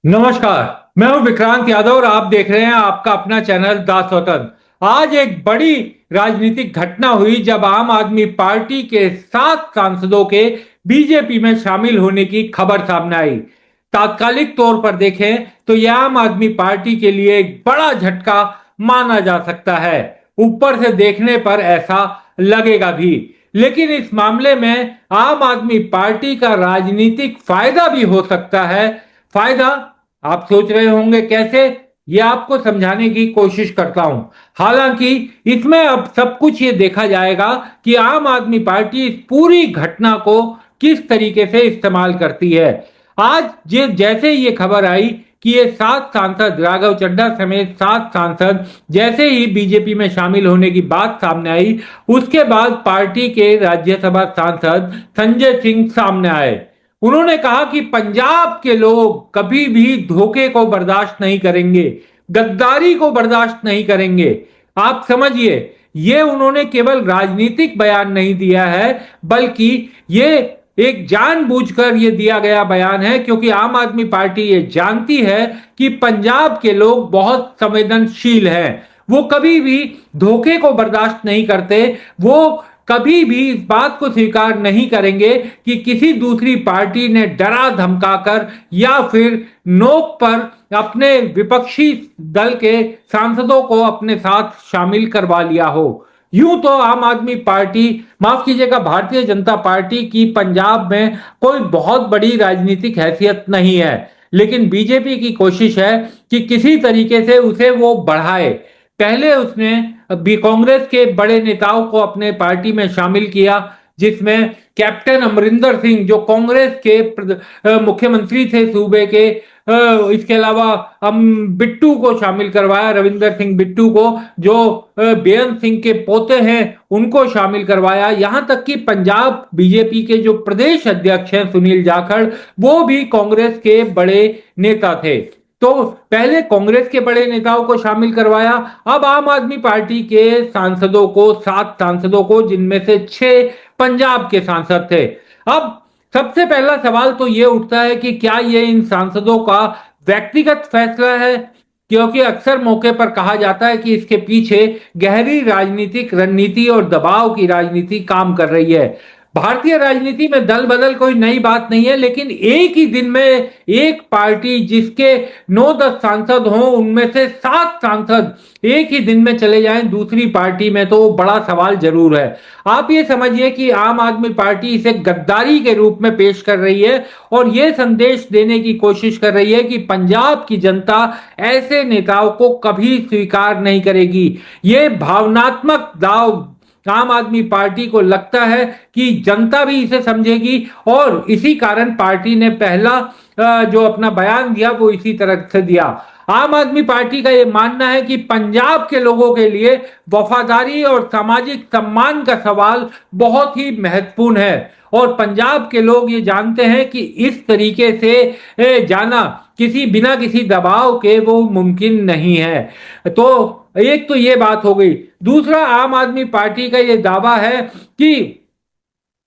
नमस्कार। मैं हूं विक्रांत यादव और आप देख रहे हैं आपका अपना चैनल द स्वतंत्र। आज एक बड़ी राजनीतिक घटना हुई जब आम आदमी पार्टी के 7 सांसदों के बीजेपी में शामिल होने की खबर सामने आई। तात्कालिक तौर पर देखें तो यह आम आदमी पार्टी के लिए एक बड़ा झटका माना जा सकता है। ऊपर से देखने पर ऐसा लगेगा भी, लेकिन इस मामले में आम आदमी पार्टी का राजनीतिक फायदा भी हो सकता है। फायदा आप सोच रहे होंगे कैसे, ये आपको समझाने की कोशिश करता हूं। हालांकि इसमें अब सब कुछ ये देखा जाएगा कि आम आदमी पार्टी इस पूरी घटना को किस तरीके से इस्तेमाल करती है। आज जैसे ये खबर आई कि ये 7 सांसद, राघव चड्ढा समेत 7 सांसद जैसे ही बीजेपी में शामिल होने की बात सामने आई, उसके बाद पार्टी के राज्यसभा सांसद संजय सिंह सामने आए। उन्होंने कहा कि पंजाब के लोग कभी भी धोखे को बर्दाश्त नहीं करेंगे, गद्दारी को बर्दाश्त नहीं करेंगे। आप समझिए, ये उन्होंने केवल राजनीतिक बयान नहीं दिया है, बल्कि ये एक जानबूझकर ये दिया गया बयान है, क्योंकि आम आदमी पार्टी ये जानती है कि पंजाब के लोग बहुत संवेदनशील हैं। वो कभी भी धोखे को बर्दाश्त नहीं करते। वो कभी भी इस बात को स्वीकार नहीं करेंगे कि किसी दूसरी पार्टी ने डरा धमकाकर या फिर नोक पर अपने विपक्षी दल के सांसदों को अपने साथ शामिल करवा लिया हो। यूं तो आम आदमी पार्टी, माफ कीजिएगा, भारतीय जनता पार्टी की पंजाब में कोई बहुत बड़ी राजनीतिक हैसियत नहीं है, लेकिन बीजेपी की कोशिश है कि किसी तरीके से उसे वो बढ़ाए। पहले उसने भी कांग्रेस के बड़े नेताओं को अपने पार्टी में शामिल किया, जिसमें कैप्टन अमरिंदर सिंह जो कांग्रेस के मुख्यमंत्री थे सूबे के, इसके अलावा हम बिट्टू को शामिल करवाया, रविंदर सिंह बिट्टू को, जो बेअंत सिंह के पोते हैं, उनको शामिल करवाया। यहां तक कि पंजाब बीजेपी के जो प्रदेश अध्यक्ष हैं सुनील जाखड़, वो भी कांग्रेस के बड़े नेता थे। तो पहले कांग्रेस के बड़े नेताओं को शामिल करवाया, अब आम आदमी पार्टी के सांसदों को, 7 सांसदों को, जिनमें से 6 पंजाब के सांसद थे। अब सबसे पहला सवाल तो ये उठता है कि क्या ये इन सांसदों का व्यक्तिगत फैसला है, क्योंकि अक्सर मौके पर कहा जाता है कि इसके पीछे गहरी राजनीतिक रणनीति और दबाव की राजनीति काम कर रही है। भारतीय राजनीति में दल बदल कोई नई बात नहीं है, लेकिन एक ही दिन में एक पार्टी जिसके 9-10 सांसद हों, उनमें से 7 सांसद एक ही दिन में चले जाएं दूसरी पार्टी में, तो बड़ा सवाल जरूर है। आप ये समझिए कि आम आदमी पार्टी इसे गद्दारी के रूप में पेश कर रही है और यह संदेश देने की कोशिश कर रही है कि पंजाब की जनता ऐसे नेताओं को कभी स्वीकार नहीं करेगी। ये भावनात्मक दाव आम आदमी पार्टी को लगता है कि जनता भी इसे समझेगी, और इसी कारण पार्टी ने पहला जो अपना बयान दिया वो इसी तरह से दिया। आम आदमी पार्टी का यह मानना है कि पंजाब के लोगों के लिए वफादारी और सामाजिक सम्मान का सवाल बहुत ही महत्वपूर्ण है, और पंजाब के लोग ये जानते हैं कि इस तरीके से जाना बिना किसी दबाव के वो मुमकिन नहीं है। तो एक तो ये बात हो गई। दूसरा, आम आदमी पार्टी का ये दावा है कि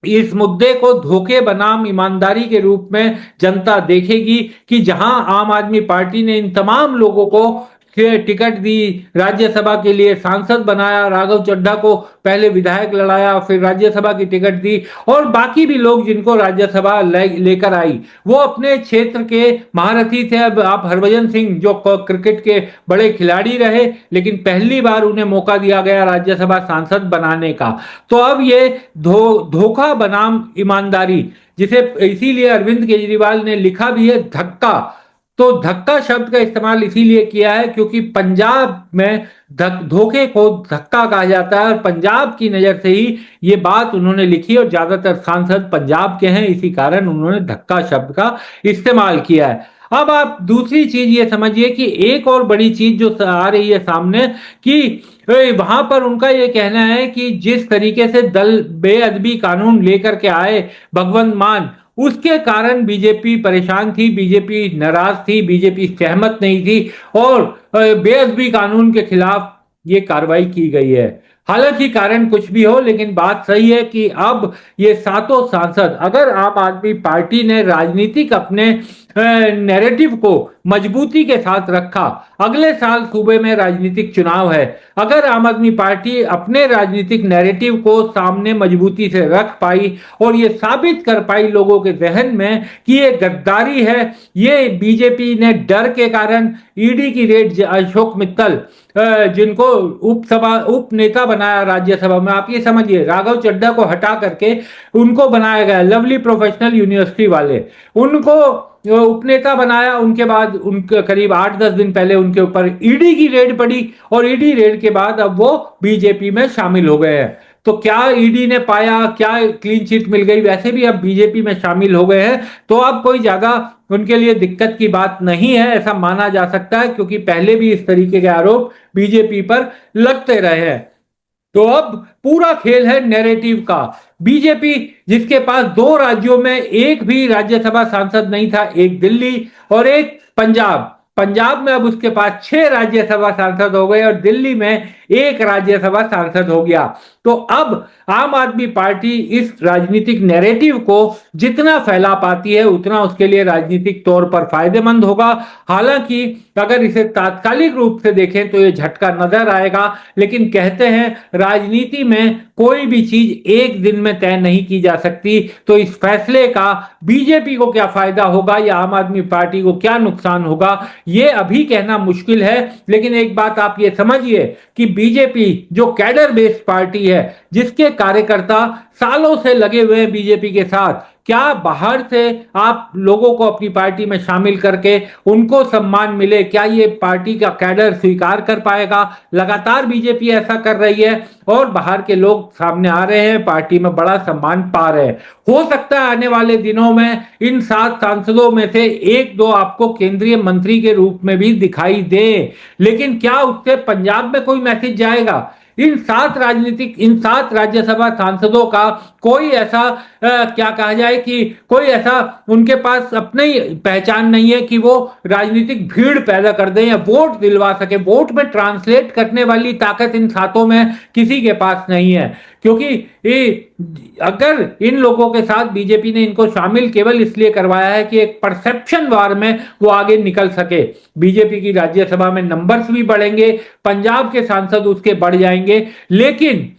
इस मुद्दे को धोखे बनाम ईमानदारी के रूप में जनता देखेगी, कि जहां आम आदमी पार्टी ने इन तमाम लोगों को टिकट दी, राज्यसभा के लिए सांसद बनाया, राघव चड्ढा को पहले विधायक लड़ाया, फिर राज्यसभा की टिकट दी, और बाकी भी लोग जिनको राज्यसभा लेकर आई वो अपने क्षेत्र के महारथी थे। अब आप हरभजन सिंह जो क्रिकेट के बड़े खिलाड़ी रहे, लेकिन पहली बार उन्हें मौका दिया गया राज्यसभा सांसद बनाने का। तो अब ये धोखा बनाम ईमानदारी, जिसे इसीलिए अरविंद केजरीवाल ने लिखा भी है धक्का। तो धक्का शब्द का इस्तेमाल इसीलिए किया है क्योंकि पंजाब में धोखे को धक्का कहा जाता है, और पंजाब की नजर से ही ये बात उन्होंने लिखी, और ज्यादातर सांसद पंजाब के हैं, इसी कारण उन्होंने धक्का शब्द का इस्तेमाल किया है। अब आप दूसरी चीज ये समझिए कि एक और बड़ी चीज जो आ रही है सामने, कि वहां पर उनका ये कहना है कि जिस तरीके से दल बेअदबी कानून लेकर के आए भगवंत मान, उसके कारण बीजेपी परेशान थी, बीजेपी नाराज थी, बीजेपी सहमत नहीं थी, और बेअदबी कानून के खिलाफ ये कार्रवाई की गई है। हालांकि कारण कुछ भी हो, लेकिन बात सही है कि अब ये 7 सांसद, अगर आम आदमी पार्टी ने राजनीतिक अपने नैरेटिव को मजबूती के साथ रखा। अगले साल सूबे में राजनीतिक चुनाव है। अगर आम आदमी पार्टी अपने राजनीतिक नैरेटिव को सामने मजबूती से रख पाई और ये साबित कर पाई लोगों के जहन में कि ये गद्दारी है, ये बीजेपी ने डर के कारण ईडी की रेड, अशोक मित्तल जिनको उप नेता बनाया राज्यसभा में, आप ये समझिए राघव चड्ढा को हटा करके उनको बनाया गया, लवली प्रोफेशनल यूनिवर्सिटी वाले, उनको उपनेता बनाया। उनके बाद उनके करीब 8-10 दिन पहले उनके ऊपर ईडी की रेड पड़ी और ईडी रेड के बाद अब वो बीजेपी में शामिल हो गए हैं। तो क्या ईडी ने पाया, क्या क्लीन चिट मिल गई, वैसे भी अब बीजेपी में शामिल हो गए हैं, तो अब कोई ज्यादा उनके लिए दिक्कत की बात नहीं है, ऐसा माना जा सकता है, क्योंकि पहले भी इस तरीके के आरोप बीजेपी पर लगते रहे हैं। तो अब पूरा खेल है नैरेटिव का। बीजेपी जिसके पास 2 राज्यों में एक भी राज्यसभा सांसद नहीं था, एक दिल्ली और एक पंजाब, पंजाब में अब उसके पास 6 राज्यसभा सांसद हो गए और दिल्ली में 1 राज्यसभा सांसद हो गया। तो अब आम आदमी पार्टी इस राजनीतिक नैरेटिव को जितना फैला पाती है उतना उसके लिए राजनीतिक तौर पर फायदेमंद होगा। हालांकि अगर इसे तात्कालिक रूप से देखें तो ये झटका नजर आएगा, लेकिन कहते हैं राजनीति में कोई भी चीज एक दिन में तय नहीं की जा सकती। तो इस फैसले का बीजेपी को क्या फायदा होगा या आम आदमी पार्टी को क्या नुकसान होगा, ये अभी कहना मुश्किल है। लेकिन एक बात आप ये समझिए कि बीजेपी जो कैडर बेस्ड पार्टी है, जिसके कार्यकर्ता सालों से लगे हुए हैं बीजेपी के साथ, क्या बाहर से आप लोगों को अपनी पार्टी में शामिल करके उनको सम्मान मिले, क्या ये पार्टी का कैडर स्वीकार कर पाएगा? लगातार बीजेपी ऐसा कर रही है और बाहर के लोग सामने आ रहे हैं, पार्टी में बड़ा सम्मान पा रहे हैं। हो सकता है आने वाले दिनों में इन 7 सांसदों में से 1-2 आपको केंद्रीय मंत्री के रूप में भी दिखाई दे, लेकिन क्या उससे पंजाब में कोई मैसेज जाएगा? इन 7 राज्यसभा सांसदों का कोई ऐसा क्या कहा जाए कि कोई ऐसा उनके पास अपनी पहचान नहीं है कि वो राजनीतिक भीड़ पैदा कर दें या वोट दिलवा सके। वोट में ट्रांसलेट करने वाली ताकत इन 7 में किसी के पास नहीं है, क्योंकि अगर इन लोगों के साथ बीजेपी ने इनको शामिल केवल इसलिए करवाया है कि एक परसेप्शन वार में वो आगे निकल सके। बीजेपी की राज्यसभा में नंबर्स भी बढ़ेंगे, पंजाब के सांसद उसके बढ़ जाएंगे, लेकिन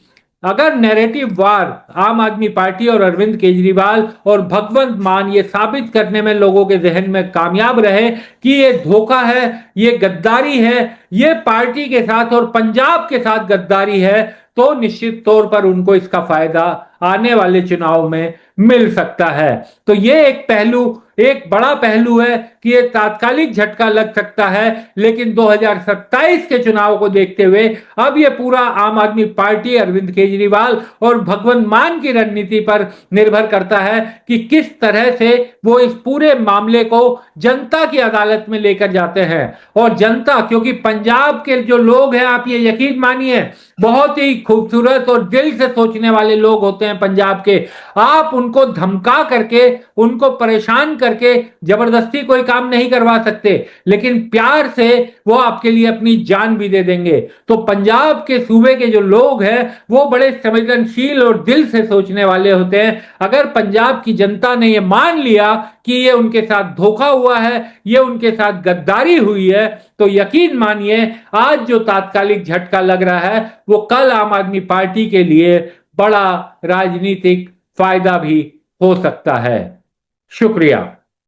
अगर नैरेटिव वार आम आदमी पार्टी और अरविंद केजरीवाल और भगवंत मान ये साबित करने में लोगों के जहन में कामयाब रहे कि ये धोखा है, ये गद्दारी है, ये पार्टी के साथ और पंजाब के साथ गद्दारी है, तो निश्चित तौर पर उनको इसका फायदा आने वाले चुनाव में मिल सकता है। तो ये एक पहलू, एक बड़ा पहलू है कि ये तात्कालिक झटका लग सकता है, लेकिन 2027 के चुनाव को देखते हुए अब ये पूरा आम आदमी पार्टी, अरविंद केजरीवाल और भगवंत मान की रणनीति पर निर्भर करता है कि किस तरह से वो इस पूरे मामले को जनता की अदालत में लेकर जाते हैं। और जनता, क्योंकि पंजाब के जो लोग हैं, आप ये यकीन मानिए बहुत ही खूबसूरत और दिल से सोचने वाले लोग होते हैं पंजाब के। आप उनको धमका करके, उनको परेशान करके जबरदस्ती कोई काम नहीं करवा सकते, लेकिन प्यार से वो आपके लिए अपनी जान भी दे देंगे। तो पंजाब के सूबे के जो लोग हैं वो बड़े संवेदनशील और दिल से सोचने वाले होते हैं। अगर पंजाब की जनता ने ये मान लिया कि ये उनके साथ धोखा हुआ है, ये उनके साथ गद्दारी हुई है, तो यकीन मानिए आज जो तात्कालिक झटका लग रहा है वो कल आम आदमी पार्टी के लिए बड़ा राजनीतिक फायदा भी हो सकता है। शुक्रिया।